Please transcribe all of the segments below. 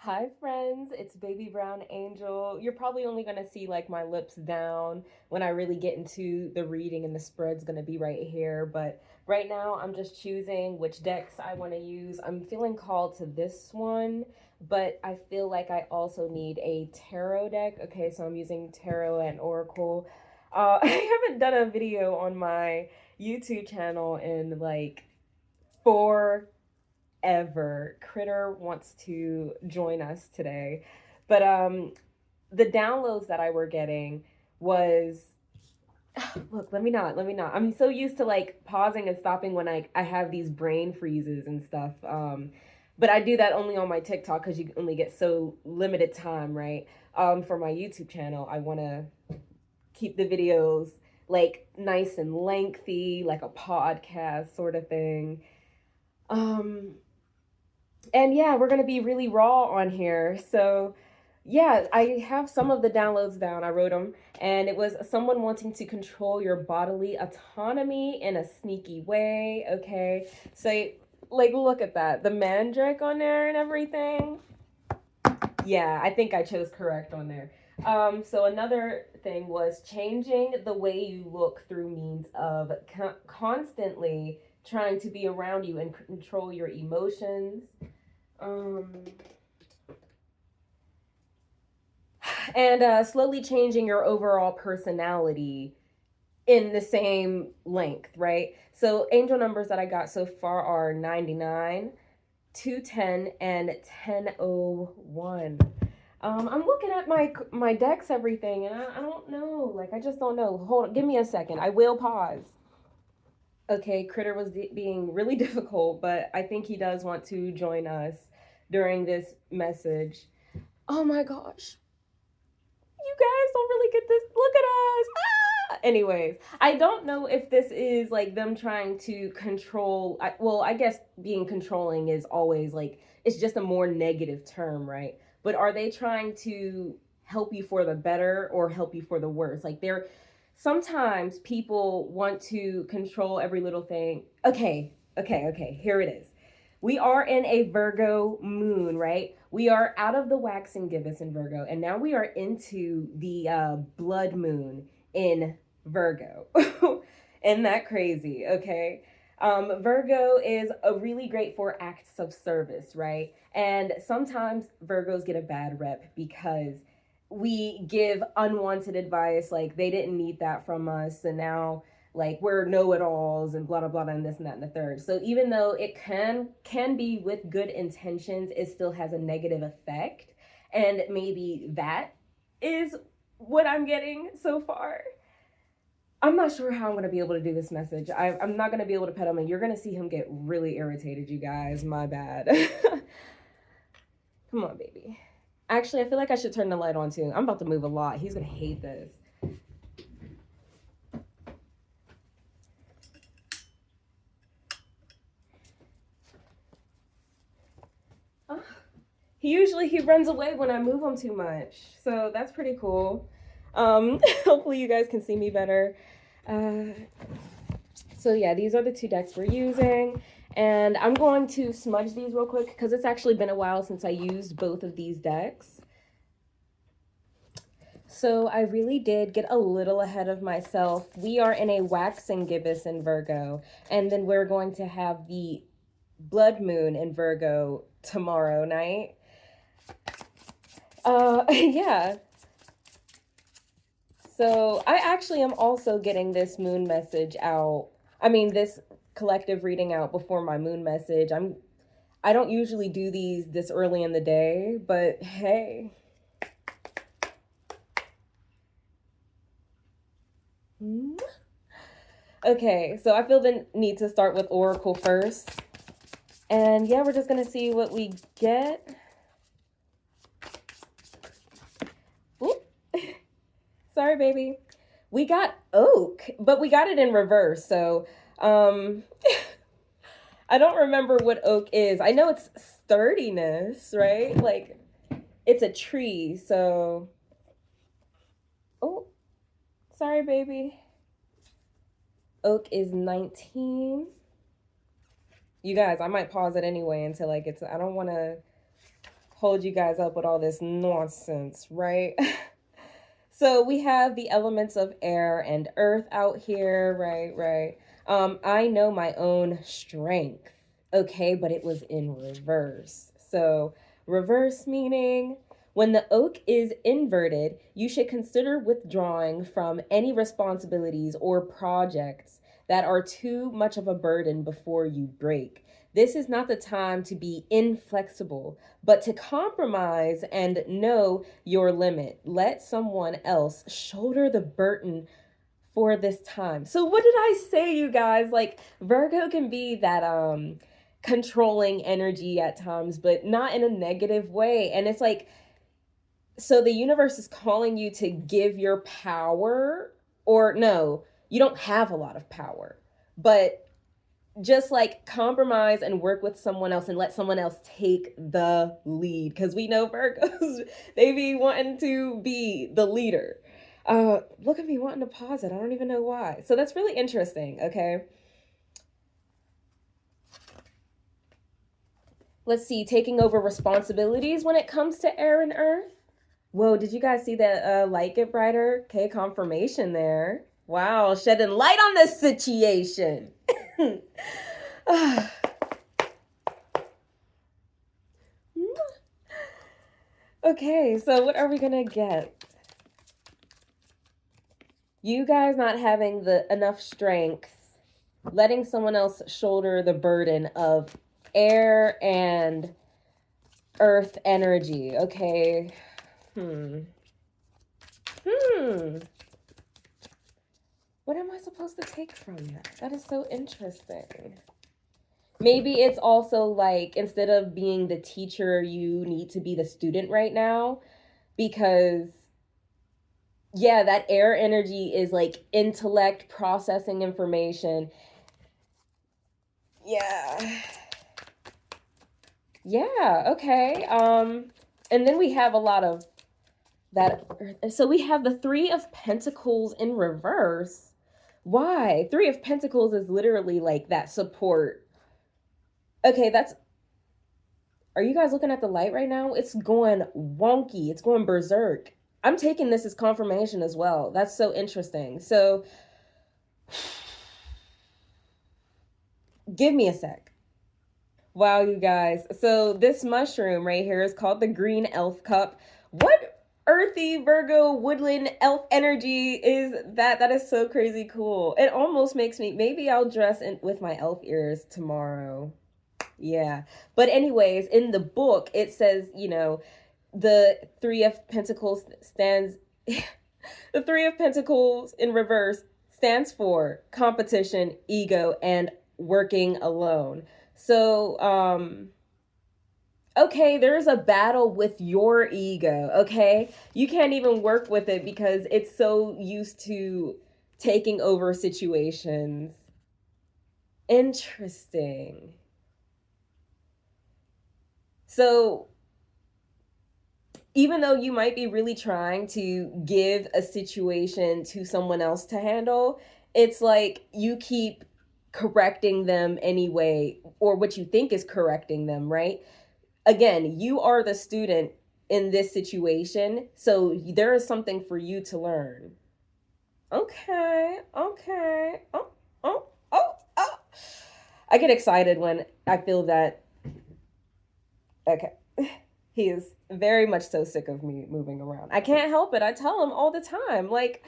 Hi friends, it's Baby Brown Angel. You're probably only going to see like my lips down when I really get into the reading, and the spread's going to be right here, but right now I'm just choosing which decks I want to use. I'm feeling called to this one, but I feel like I also need a tarot deck. Okay, so I'm using tarot and oracle. I haven't done a video on my YouTube channel in like four ever. Critter wants to join us today. But the downloads that I were getting was look, let me not. I'm so used to like pausing and stopping when I have these brain freezes and stuff. But I do that only on my TikTok because you only get so limited time, right? For my YouTube channel, I want to keep the videos like nice and lengthy, like a podcast sort of thing. Um, and yeah, we're going to be really raw on here. So, yeah, I have some of the downloads down. I wrote them, and it was someone wanting to control your bodily autonomy in a sneaky way. Okay. So, like, look at that. The mandrake on there and everything. Yeah, I think I chose correct on there. So another thing was changing the way you look through means of constantly trying to be around you and control your emotions. Um, and slowly changing your overall personality in the same length, right? So angel numbers that I got so far are 99, 210, and 1001. I'm looking at my decks, everything, and I don't know. Like, I just don't know. Hold on, give me a second. I will pause. Okay, Critter was being really difficult, but I think he does want to join us during this message. Oh my gosh. You guys don't really get this. Look at us. Ah! Anyways, I don't know if this is like them trying to control. Well, I guess being controlling is always like, it's just a more negative term, right? But are they trying to help you for the better or help you for the worse? Like, they're sometimes people want to control every little thing. Okay. Here it is. We are in a Virgo moon, right? We are out of the waxing gibbous in Virgo, and now we are into the blood moon in Virgo. Isn't that crazy? Okay. Virgo is a really great for acts of service, right? And sometimes Virgos get a bad rep because we give unwanted advice, like they didn't need that from us, and now like we're know-it-alls and blah blah blah and this and that and the third. So even though it can be with good intentions, it still has a negative effect, and maybe that is what I'm getting so far. I'm not sure how I'm going to be able to do this message. I'm not going to be able to pet him, and you're going to see him get really irritated, you guys. My bad. Come on, baby. Actually, I feel like I should turn the light on too. I'm about to move a lot. He's going to hate this. He runs away when I move him too much, so that's pretty cool. Hopefully you guys can see me better. Uh, so yeah, these are the two decks we're using, and I'm going to smudge these real quick because it's actually been a while since I used both of these decks. So I really did get a little ahead of myself. We are in a waxing gibbous in Virgo, and then we're going to have the blood moon in Virgo tomorrow night. Yeah. So I actually am also getting this moon message out. I mean, this collective reading out before my moon message. I don't usually do these this early in the day, but hey. Okay, so I feel the need to start with Oracle first. And yeah, we're just going to see what we get. Oop. Sorry, baby. We got oak, but we got it in reverse. So, I don't remember what oak is. I know it's sturdiness, right? Like, it's a tree. So, oh, sorry, baby. Oak is 19. You guys, I might pause it anyway until I get to, I don't want to hold you guys up with all this nonsense, right? So we have the elements of air and earth out here, right? Right. I know my own strength, okay, but it was in reverse. So, reverse meaning when the oak is inverted, you should consider withdrawing from any responsibilities or projects that are too much of a burden before you break. This is not the time to be inflexible, but to compromise and know your limit. Let someone else shoulder the burden for this time. So what did I say, you guys? Like Virgo can be that controlling energy at times, but not in a negative way. And it's like, so the universe is calling you to give your power, or no, you don't have a lot of power, but just like compromise and work with someone else and let someone else take the lead, because we know Virgos, they be wanting to be the leader. Look at me wanting to pause it. I don't even know why. So that's really interesting. Okay, let's see. Taking over responsibilities when it comes to air and earth. Whoa, did you guys see that light get brighter? Okay, confirmation there. Wow, shedding light on this situation. Okay, so what are we gonna get? You guys not having the enough strength, letting someone else shoulder the burden of air and earth energy. Okay. Hmm. What am I supposed to take from that? That is so interesting. Maybe it's also like instead of being the teacher, you need to be the student right now, because yeah, that air energy is like intellect, processing information. Yeah. Yeah, okay. And then we have a lot of that. So we have the 3 of Pentacles in reverse. Why? 3 of Pentacles is literally like that support. Okay, that's, are you guys looking at the light right now? It's going wonky. It's going berserk. I'm taking this as confirmation as well. That's so interesting. So give me a sec. Wow, you guys. So this mushroom right here is called the green elf cup. What earthy Virgo woodland elf energy is that? That is so crazy cool. It almost makes me, maybe I'll dress in with my elf ears tomorrow. Yeah. But anyways, in the book it says, you know, the 3 of Pentacles stands the 3 of Pentacles in reverse stands for competition, ego, and working alone. So, okay, there's a battle with your ego, okay? You can't even work with it because it's so used to taking over situations. Interesting. So, even though you might be really trying to give a situation to someone else to handle, it's like you keep correcting them anyway, or what you think is correcting them, right? Again, you are the student in this situation, so there is something for you to learn. Okay, okay. Oh, oh, oh, oh. I get excited when I feel that. Okay. He is very much so sick of me moving around. I can't help it. I tell him all the time. Like,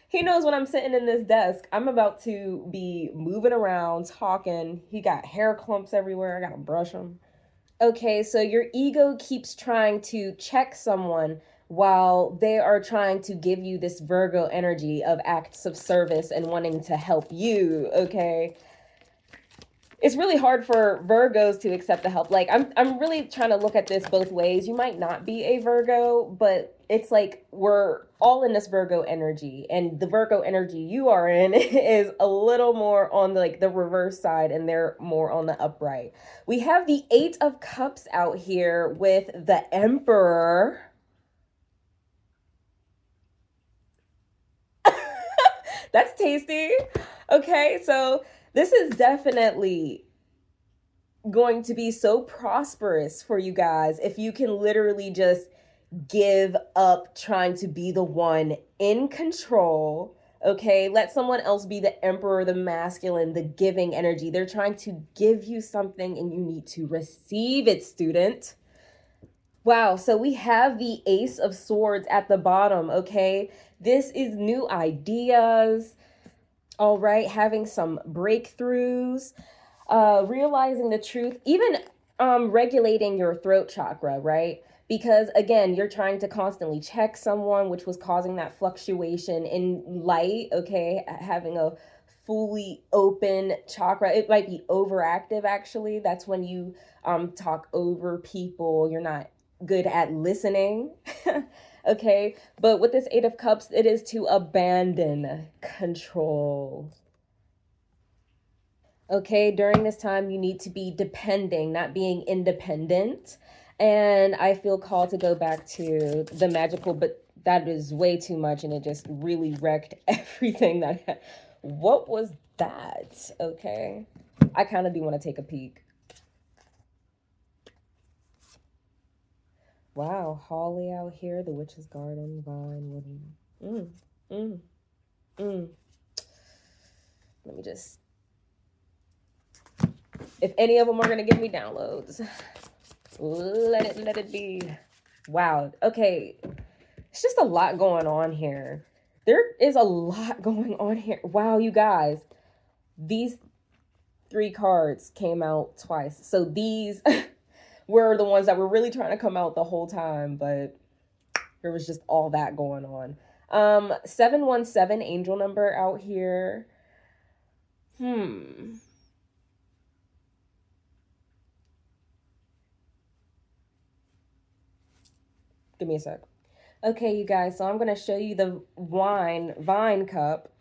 he knows when I'm sitting in this desk, I'm about to be moving around, talking. He got hair clumps everywhere. I gotta brush them. Okay, so your ego keeps trying to check someone while they are trying to give you this Virgo energy of acts of service and wanting to help you, okay? It's really hard for Virgos to accept the help. Like I'm really trying to look at this both ways. You might not be a Virgo, but it's like we're all in this Virgo energy, and the Virgo energy you are in is a little more on like the reverse side and they're more on the upright. We have the 8 of Cups out here with the Emperor. That's tasty. Okay, so this is definitely going to be so prosperous for you guys if you can literally just give up trying to be the one in control. Okay, let someone else be the emperor, the masculine, the giving energy. They're trying to give you something and you need to receive it, student. Wow, so we have the Ace of Swords at the bottom, okay? This is new ideas, all right, having some breakthroughs, realizing the truth, even regulating your throat chakra, right? Because again, you're trying to constantly check someone, which was causing that fluctuation in light, okay? Having a fully open chakra, it might be overactive actually. That's when you talk over people, you're not good at listening. Okay, but with this Eight of Cups, it is to abandon control. Okay, during this time, you need to be depending, not being independent. And I feel called to go back to the magical, but that is way too much and it just really wrecked everything that. What was that? Okay, I kind of do want to take a peek. Wow, holly out here, the witch's garden, vine, wooden. Mm, mm, mm. Let me just. If any of them are gonna give me downloads, let it be. Wow. Okay, it's just a lot going on here. There is a lot going on here. Wow, you guys, these 3 cards came out twice. So these were the ones that were really trying to come out the whole time, but there was just all that going on. 717 angel number out here. Give me a sec. Okay, you guys, so I'm going to show you the vine cup.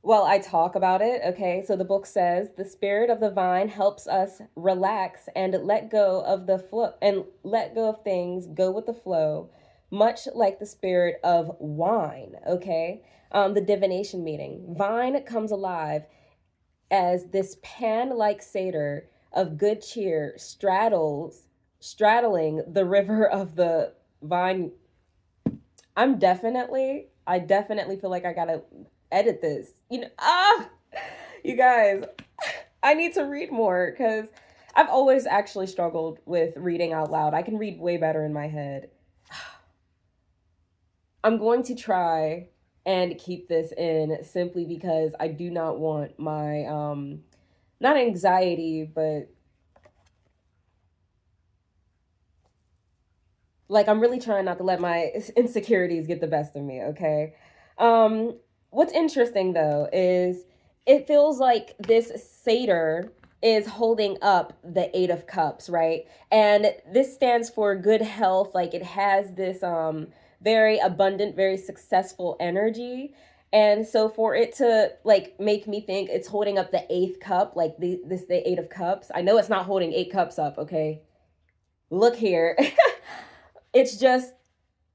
Well, I talk about it, okay? So the book says, the spirit of the vine helps us relax and let go of the flow and let go of things, go with the flow, much like the spirit of wine, okay? The divination meeting. Vine comes alive as this pan-like satyr of good cheer straddling the river of the vine. I definitely feel like I gotta edit this. You guys, I need to read more because I've always actually struggled with reading out loud. I can read way better in my head. I'm going to try and keep this in simply because I do not want my, not anxiety, but like I'm really trying not to let my insecurities get the best of me, okay? What's interesting though is it feels like this satyr is holding up the 8 of cups, right? And this stands for good health, like it has this very abundant, very successful energy. And so for it to like make me think it's holding up the 8th cup, like the 8 of cups. I know it's not holding 8 cups up, okay? Look here. It's just,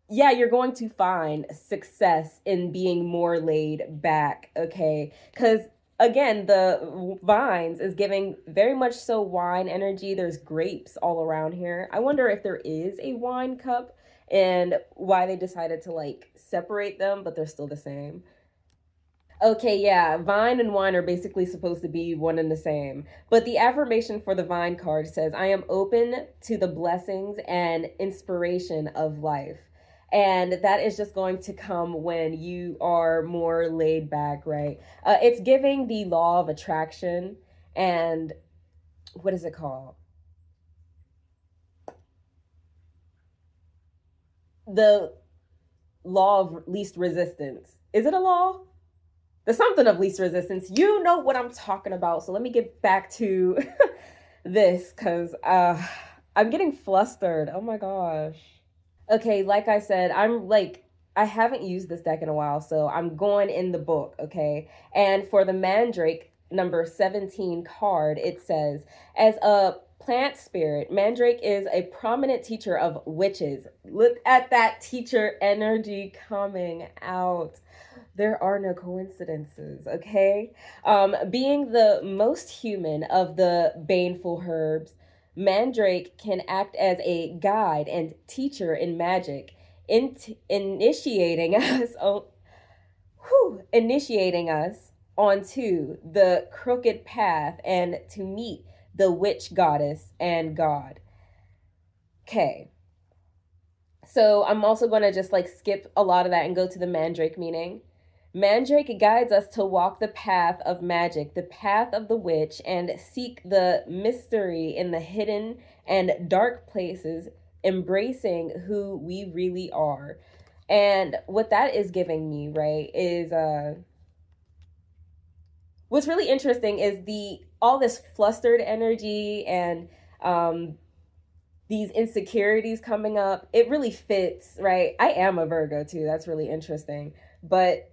yeah, you're going to find success in being more laid back, okay? Because again, the vines is giving very much so wine energy. There's grapes all around here. I wonder if there is a wine cup and why they decided to like separate them, but they're still the same. Okay, yeah, vine and wine are basically supposed to be one and the same. But the affirmation for the vine card says, I am open to the blessings and inspiration of life. And that is just going to come when you are more laid back, right? It's giving the law of attraction and what is it called? The law of least resistance. Is it a law? There's something of least resistance. You know what I'm talking about. So let me get back to this because I'm getting flustered. Oh my gosh. Okay, like I said, I haven't used this deck in a while, so I'm going in the book, okay? And for the Mandrake number 17 card, it says, as a plant spirit, Mandrake is a prominent teacher of witches. Look at that teacher energy coming out. there are no coincidences, okay? Being the most human of the baneful herbs, Mandrake can act as a guide and teacher in magic, initiating us initiating us onto the crooked path and to meet the witch goddess and god. Okay. So I'm also going to just like skip a lot of that and go to the Mandrake meaning. Mandrake guides us to walk the path of magic, the path of the witch, and seek the mystery in the hidden and dark places, embracing who we really are. And what that is giving me, right, is what's really interesting is the all this flustered energy and um these insecurities coming up. It really fits, right? I am a Virgo too. That's really interesting. But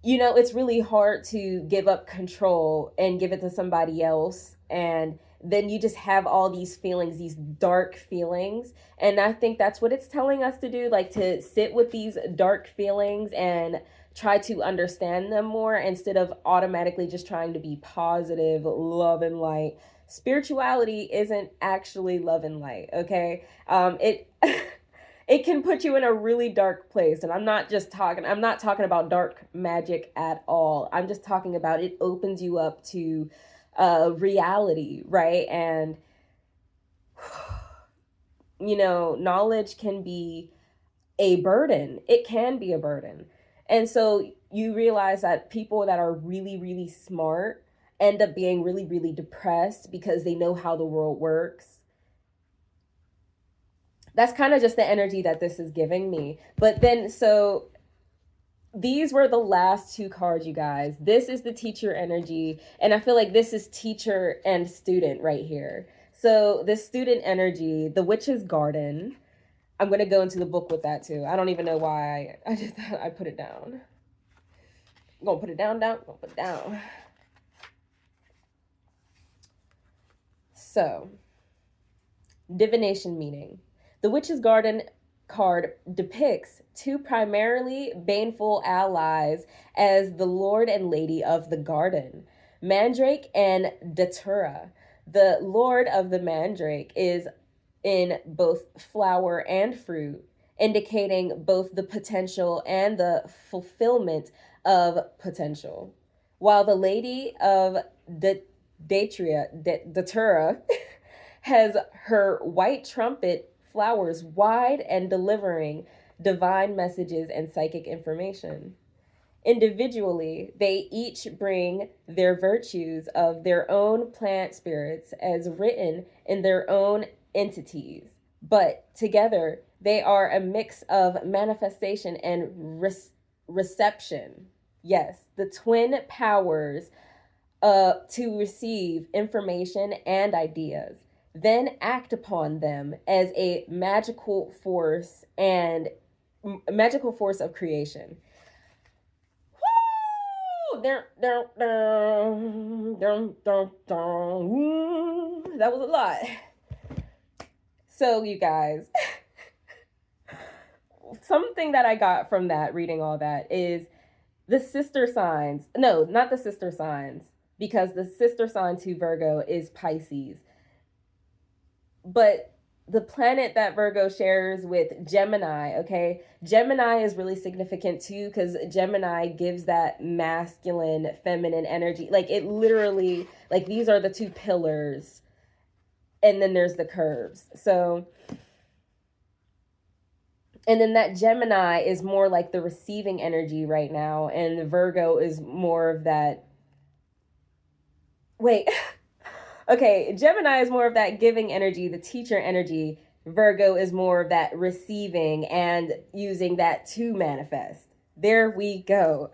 it's really hard to give up control and give it to somebody else, and then you just have all these feelings, these dark feelings. And I think that's what it's telling us to do, like to sit with these dark feelings and try to understand them more instead of automatically just trying to be positive, love and light. Spirituality isn't actually love and light, okay? It it can put you in a really dark place. And I'm not talking about dark magic at all. I'm just talking about it opens you up to reality, right? And knowledge can be a burden. It can be a burden. And so you realize that people that are really, really smart end up being really, really depressed because they know how the world works. That's kind of just the energy that this is giving me. But then, so these were the last two cards, you guys. This is the teacher energy. And I feel like this is teacher and student right here. So the student energy, the witch's garden. I'm going to go into the book with that too. I don't even know why I did that. I put it down. I'm going to put it down. Put it down. So, divination meaning. The Witch's Garden card depicts two primarily baneful allies as the Lord and Lady of the Garden, Mandrake and Datura. The Lord of the Mandrake is in both flower and fruit, indicating both the potential and the fulfillment of potential. While the Lady of Datura has her white trumpet flowers wide and delivering divine messages and psychic information. Individually, they each bring their virtues of their own plant spirits as written in their own entities, but together they are a mix of manifestation and reception. Yes, the twin powers to receive information and ideas, then act upon them as a magical force of creation. Woo! That was a lot. So, you guys, something that I got from that, reading all that, is the sister signs. No, not the sister signs, because the sister sign to Virgo is Pisces. But the planet that Virgo shares with Gemini, okay? Gemini is really significant too, because Gemini gives that masculine, feminine energy. Like, it literally, like, these are the two pillars, and then there's the curves. So, and then that Gemini is more like the receiving energy right now, and the Virgo is more of that. Wait. Okay, Gemini is more of that giving energy, the teacher energy. Virgo is more of that receiving and using that to manifest. There we go.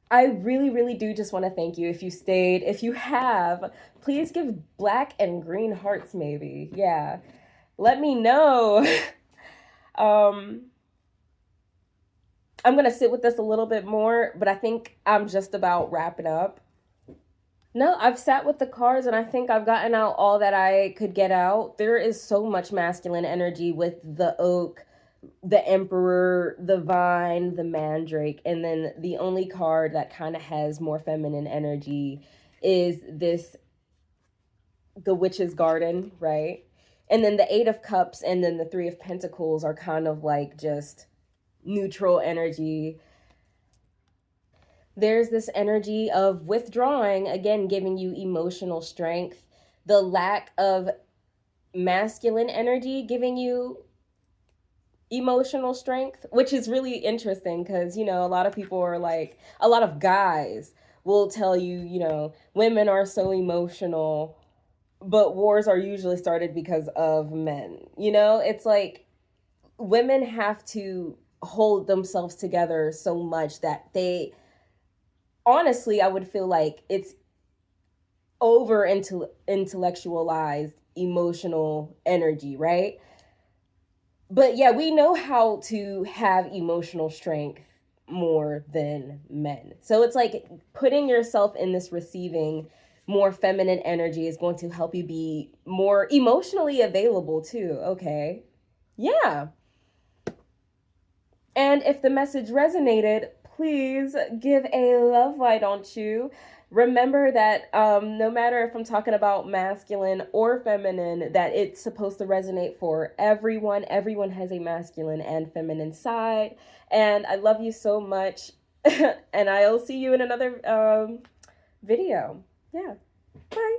I really, really do just want to thank you if you stayed. If you have, please give black and green hearts maybe. Yeah. Let me know. I'm going to sit with this a little bit more, but I think I'm just about wrapping up. No, I've sat with the cards and I think I've gotten out all that I could get out. There is so much masculine energy with the oak, the Emperor, the Vine, the Mandrake, and then the only card that kind of has more feminine energy is this, the Witch's Garden, right? And then the Eight of Cups and then the Three of Pentacles are kind of like just neutral energy. There's this energy of withdrawing, again, giving you emotional strength. The lack of masculine energy giving you emotional strength, which is really interesting because, you know, a lot of people are like, a lot of guys will tell you, you know, women are so emotional, but wars are usually started because of men. You know, it's like women have to hold themselves together so much that they, honestly, I would feel like it's over intellectualized emotional energy, right? But yeah, we know how to have emotional strength more than men. So it's like putting yourself in this receiving more feminine energy is going to help you be more emotionally available too. Okay. Yeah. And if the message resonated, please give a love, why don't you? Remember that no matter if I'm talking about masculine or feminine, that it's supposed to resonate for everyone. Everyone has a masculine and feminine side. And I love you so much. And I'll see you in another video. Yeah. Bye.